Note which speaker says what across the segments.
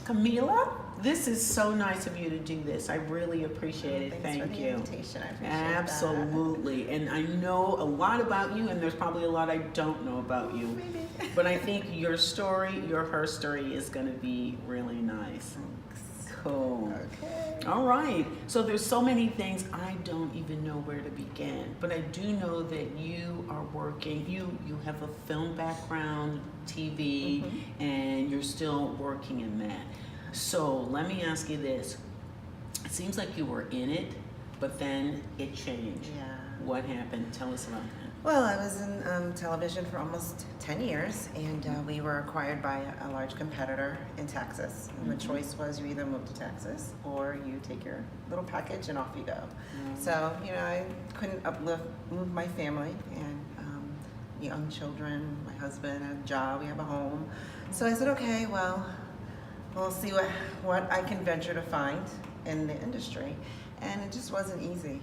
Speaker 1: Kamilah, this is so nice of you to do this. I really appreciate it.
Speaker 2: Thanks
Speaker 1: Thank
Speaker 2: for the
Speaker 1: you.
Speaker 2: invitation. I appreciate
Speaker 1: Absolutely. And I know a lot about you, and there's probably a lot I don't know about you.
Speaker 2: Maybe.
Speaker 1: But I think your story, your Herstory, is going to be really nice.
Speaker 2: Thanks.
Speaker 1: Cool.
Speaker 2: Okay.
Speaker 1: All right. So there's so many things I don't even know where to begin. But I do know that you are working. You have a film background, TV, and you're still working in that. So let me ask you this. It seems like you were in it, but then it changed.
Speaker 2: Yeah.
Speaker 1: What happened? Tell us about that.
Speaker 2: Well, I was in television for almost 10 years, and we were acquired by a large competitor in Texas. And the choice was you either move to Texas or you take your little package and off you go. So, you know, I couldn't move my family and young children, my husband, a job, we have a home. So I said, okay, well, we'll see what I can venture to find in the industry. And it just wasn't easy.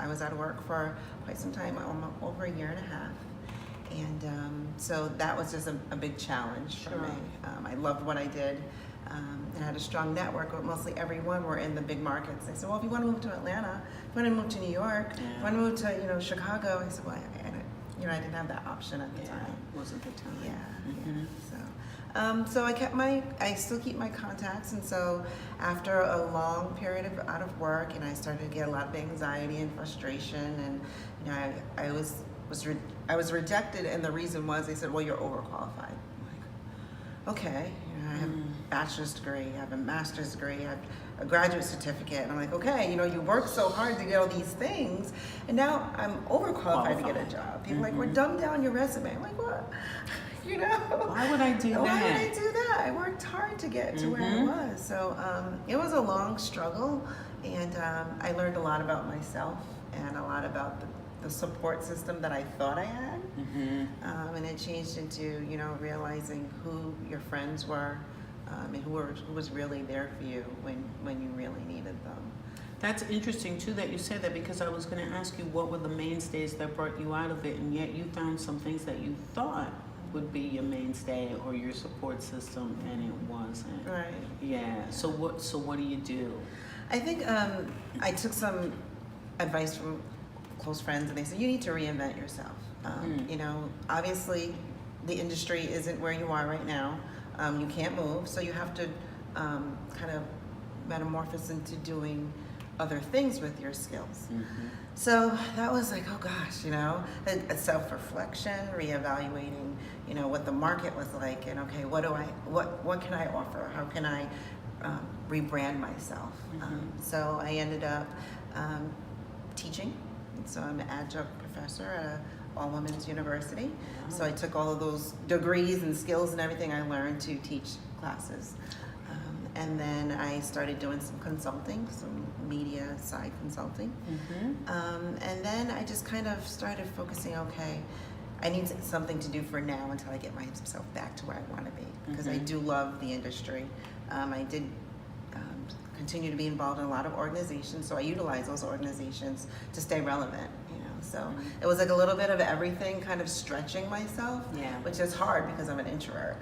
Speaker 2: I was out of work for quite some time, over a year and a half. And so that was just a big challenge for me. I loved what I did and had a strong network, but mostly everyone were in the big markets. They said, well, if you want to move to Atlanta, if you want to move to New York, if you want to move to Chicago, I said, well, I didn't have that option at the time.
Speaker 1: Wasn't the time.
Speaker 2: Yeah. So I still keep my contacts, and so after a long period of out of work, and I started to get a lot of anxiety and frustration, and I was rejected, and the reason was they said, well, you're overqualified. I'm like, okay, I have a bachelor's degree, I have a master's degree, I have a graduate certificate, and I'm like, okay, you work so hard to get all these things, and now I'm overqualified to get a job. People are like, well, dumb down your resume. I'm like, what?
Speaker 1: Why would I do that?
Speaker 2: Why would I do that? I worked hard to get to where I was. So it was a long struggle, and I learned a lot about myself and a lot about the support system that I thought I had. And it changed into, realizing who your friends were and who was really there for you when you really needed them.
Speaker 1: That's interesting too that you said that, because I was going to ask you what were the mainstays that brought you out of it, and yet you found some things that you thought would be your mainstay or your support system, and it wasn't.
Speaker 2: Right.
Speaker 1: Yeah. So what do you do?
Speaker 2: I think I took some advice from close friends, and they said you need to reinvent yourself. Obviously the industry isn't where you are right now. You can't move, so you have to kind of metamorphose into doing other things with your skills. So that was like, oh gosh, a self-reflection, reevaluating, what the market was like, and okay, what can I offer? How can I rebrand myself? So I ended up teaching. So I'm an adjunct professor at a all-women's university. So I took all of those degrees and skills and everything I learned to teach classes. And then I started doing some consulting, some media side consulting. And then I just kind of started focusing, okay, I need something to do for now until I get myself back to where I want to be, because I do love the industry. I did continue to be involved in a lot of organizations, so I utilize those organizations to stay relevant. So it was like a little bit of everything, kind of stretching myself, which is hard because I'm an introvert.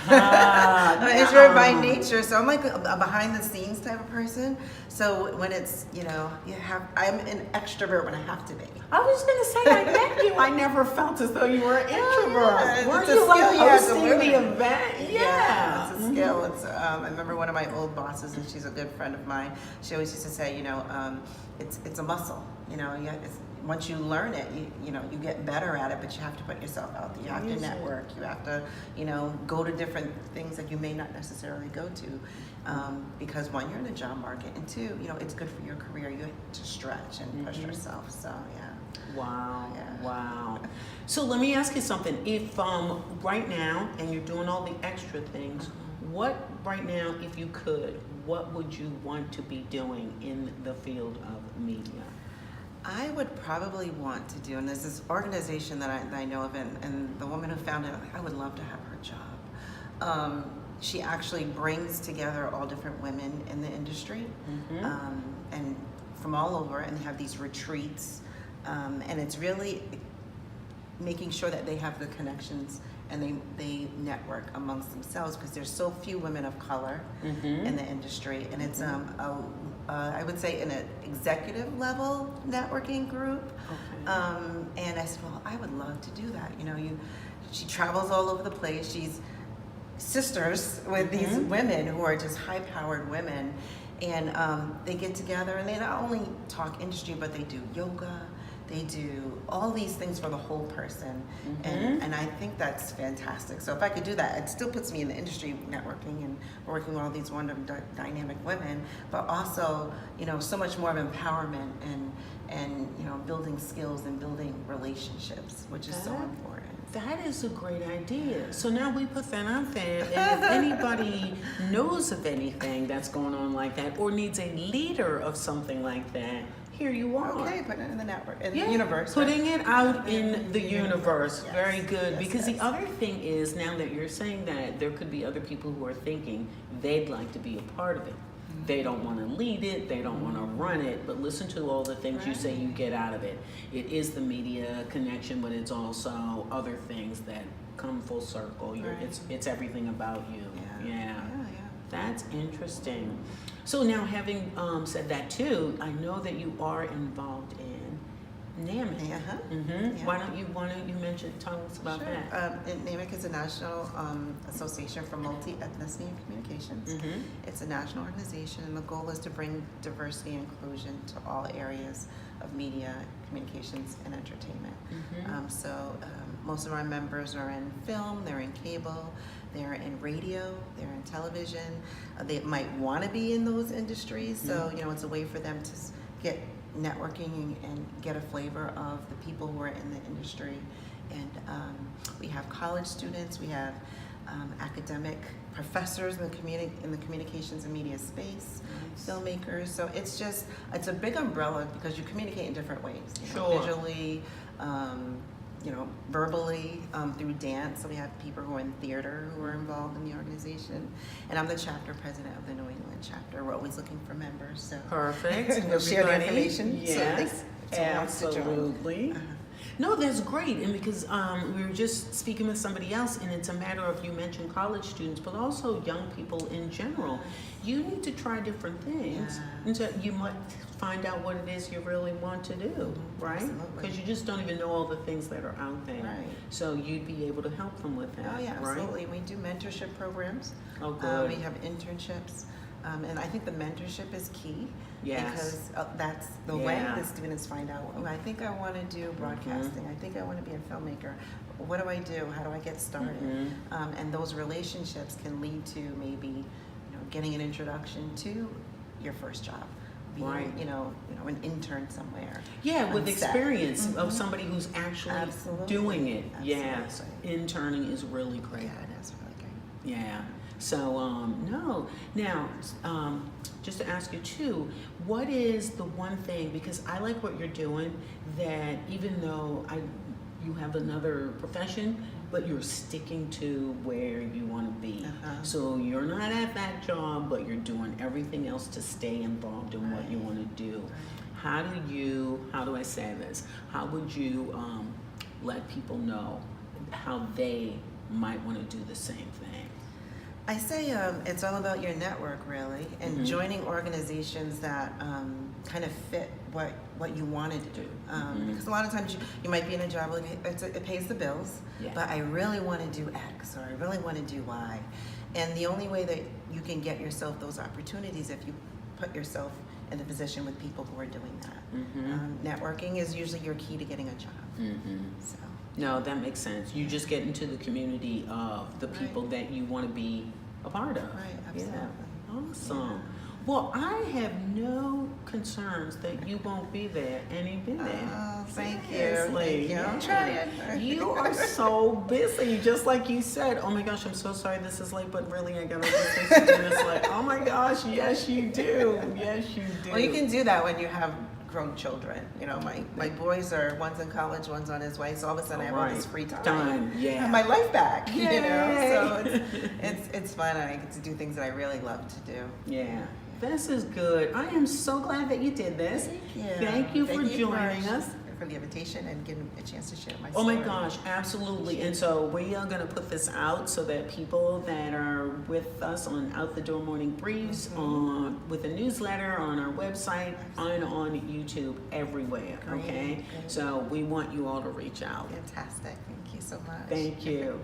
Speaker 2: I'm an introvert by nature, so I'm like a behind the scenes type of person. So when it's, I'm an extrovert when I have to be.
Speaker 1: I was going to say, I met you. I never felt as though you were an introvert.
Speaker 2: Were
Speaker 1: you like hosting the event?
Speaker 2: Yeah, it's a skill. It's I remember one of my old bosses, and she's a good friend of mine. She always used to say, it's a muscle. Once you learn it, you get better at it, but you have to put yourself out there. You have to network. You have to, go to different things that you may not necessarily go to, because one, you're in the job market, and two, it's good for your career. You have to stretch and push yourself. So yeah.
Speaker 1: Wow.
Speaker 2: Yeah.
Speaker 1: Wow. So let me ask you something. If right now, and you're doing all the extra things, what right now, if you could, what would you want to be doing in the field of media?
Speaker 2: I would probably want to do, and there's this organization that I know of, and the woman who founded it, I would love to have her job. She actually brings together all different women in the industry, and from all over, and they have these retreats, and it's really making sure that they have the connections and they network amongst themselves, because there's so few women of color in the industry, and it's I would say an executive level networking group. And I said, well, I would love to do that. She travels all over the place. She's sisters with these women who are just high-powered women, and they get together and they not only talk industry, but they do yoga. They do all these things for the whole person, and I think that's fantastic. So if I could do that, it still puts me in the industry, networking and working with all these wonderful dynamic women, but also, so much more of empowerment and building skills and building relationships, which is so important.
Speaker 1: That is a great idea. So now we put that out there, and if anybody knows of anything that's going on like that, or needs a leader of something like that, here you are.
Speaker 2: Okay, putting it in the network, in the universe.
Speaker 1: Putting it out in the universe.
Speaker 2: Yes.
Speaker 1: Very good.
Speaker 2: Yes,
Speaker 1: because the other thing is, now that you're saying that, there could be other people who are thinking they'd like to be a part of it. They don't want to lead it, they don't want to run it, but listen to all the things you say you get out of it. It is the media connection, but it's also other things that come full circle. It's everything about you. Yeah. That's interesting. So now, having said that too, I know that you are involved in NAMIC. Why don't you tell us about that?
Speaker 2: NAMIC is a national association for multi-ethnicity and communications. It's a national organization, and the goal is to bring diversity and inclusion to all areas of media, communications, and entertainment. Most of our members are in film, they're in cable, they're in radio, they're in television. They might want to be in those industries, so it's a way for them to get networking and get a flavor of the people who are in the industry. And we have college students, we have academic professors in the communications and media space, filmmakers. So it's a big umbrella, because you communicate in different ways. Visually, verbally, through dance. So we have people who are in theater who are involved in the organization. And I'm the chapter president of the New England chapter. We're always looking for members. So
Speaker 1: perfect.
Speaker 2: We'll share the information.
Speaker 1: Yes, absolutely. No, that's great. And because we were just speaking with somebody else, and it's a matter of, you mentioned college students, but also young people in general. You need to try different things until you might find out what it is you really want to do, right? Because you just don't even know all the things that are out there.
Speaker 2: Right.
Speaker 1: So you'd be able to help them with that.
Speaker 2: Oh yeah,
Speaker 1: right?
Speaker 2: absolutely. We do mentorship programs.
Speaker 1: Oh, good.
Speaker 2: We have internships. And I think the mentorship is key, because that's the way the students find out, I think I want to do broadcasting, I think I want to be a filmmaker, what do I do, how do I get started? And those relationships can lead to maybe getting an introduction to your first job, being an intern somewhere.
Speaker 1: Yeah, with experience of somebody who's actually doing it. Yes, interning is really great.
Speaker 2: Yeah, it is really great.
Speaker 1: Yeah. So, no. Now, just to ask you too, what is the one thing, because I like what you're doing, that even though you have another profession, but you're sticking to where you want to be. So you're not at that job, but you're doing everything else to stay involved in what you want to do. How do I say this? How would you let people know how they might want to do the same thing?
Speaker 2: I say it's all about your network, really, and joining organizations that kind of fit what you wanted to do. Because a lot of times you might be in a job, like it pays the bills, but I really want to do X, or I really want to do Y. And the only way that you can get yourself those opportunities if you put yourself in a position with people who are doing that. Networking is usually your key to getting a job. So.
Speaker 1: No, that makes sense. You just get into the community of the people that you want to be a part of.
Speaker 2: Right, absolutely.
Speaker 1: Yeah. Awesome. Well, I have no concerns that you won't be there any bit.
Speaker 2: Oh, thank you.
Speaker 1: Seriously.
Speaker 2: Thank you. I'm trying.
Speaker 1: You are so busy, just like you said. Oh my gosh, I'm so sorry this is late, but really I got other things to do. It's like, oh my gosh, yes you do. Yes you do.
Speaker 2: Well, you can do that when you have grown children. My boys are, one's in college, one's on his way, so all of a sudden I have all this free time. I have my life back, so it's fun, and I get to do things that I really love to do.
Speaker 1: Yeah. This is good. I am so glad that you did this.
Speaker 2: Thank you.
Speaker 1: Thank you for joining us.
Speaker 2: for the invitation and getting a chance to share my
Speaker 1: Oh
Speaker 2: story.
Speaker 1: my gosh, absolutely. And so we are going to put this out so that people that are with us on Out the Door Morning Briefs, with a newsletter, on our website, and on YouTube, everywhere,
Speaker 2: Great,
Speaker 1: okay?
Speaker 2: great.
Speaker 1: So we want you all to reach out.
Speaker 2: Fantastic. Thank you so much.
Speaker 1: Thank you.